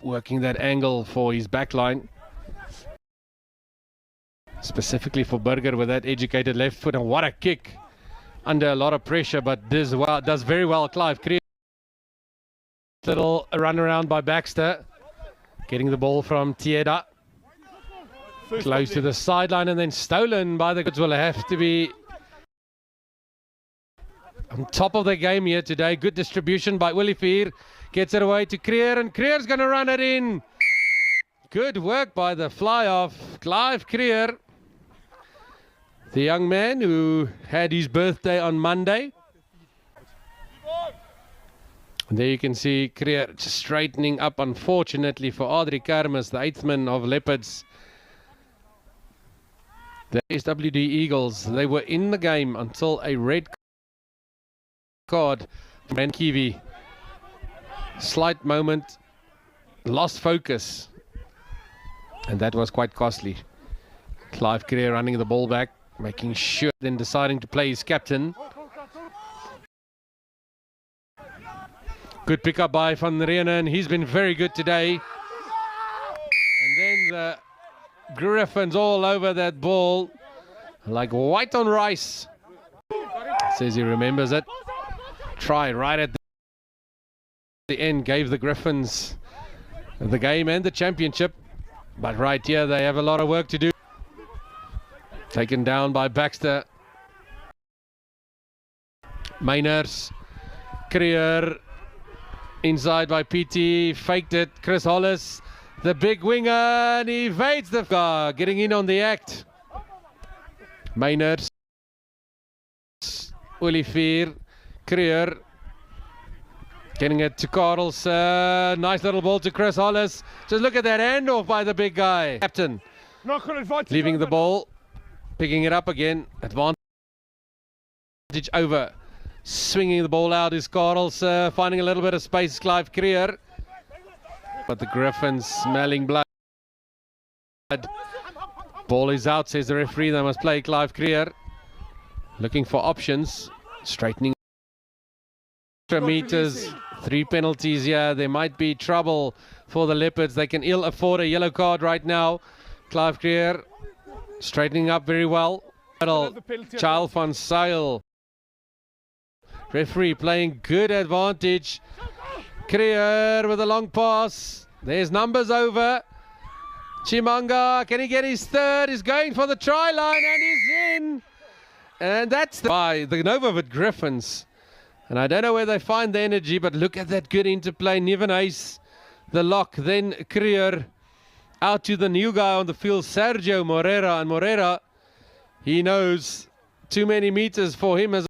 working that angle for his back line. Specifically for Burger with that educated left foot. And what a kick. Under a lot of pressure, but does very well. Clive Creer. Little run around by Baxter. Getting the ball from Tieda. Close to the sideline and then stolen by the goods. Will have to be on top of the game here today. Good distribution by Willie Fear. Gets it away to Creer, and Creer's going to run it in. Good work by the fly-off. Clive Creer, the young man who had his birthday on Monday. And there you can see Creer just straightening up, unfortunately for Audrey Kermis, the 8th man of Leopards. The SWD Eagles, they were in the game until a red card from Rankivi. Slight moment, lost focus, and that was quite costly. Clive Creer running the ball back, making sure, then deciding to play his captain. Good pickup by Van Reenen. He's been very good today. And then the Griffins all over that ball like white on rice. Says he remembers it. Try right at the end, gave the Griffins the game and the championship. But right here they have a lot of work to do. Taken down by Baxter. Mainers. Creer. Inside by PT. Faked it. Chris Hollis. The big winger. And he evades the car. Getting in on the act. Mainers. Willie Fear. Creer. Getting it to Carlson. Nice little ball to Chris Hollis. Just look at that handoff by the big guy. Captain. Leaving the ball. Picking it up again. Advantage over. Swinging the ball out is Carlson. Finding a little bit of space. Clive Creer. But the Griffins smelling blood. Ball is out, says the referee. They must play Clive Creer. Looking for options. Straightening meters. 3 penalties here. There might be trouble for the Leopards. They can ill afford a yellow card right now. Clive Creer straightening up very well. Charles van Zyl. Referee playing good advantage. Creer with a long pass. There's numbers over. Chimanga, can he get his third? He's going for the try line and he's in. And that's by the Novavid Griffins. And I don't know where they find the energy, but look at that good interplay. Niven Ace, the lock, then Creer. Out to the new guy on the field, Sergio Moreira. And Moreira, he knows too many meters for him as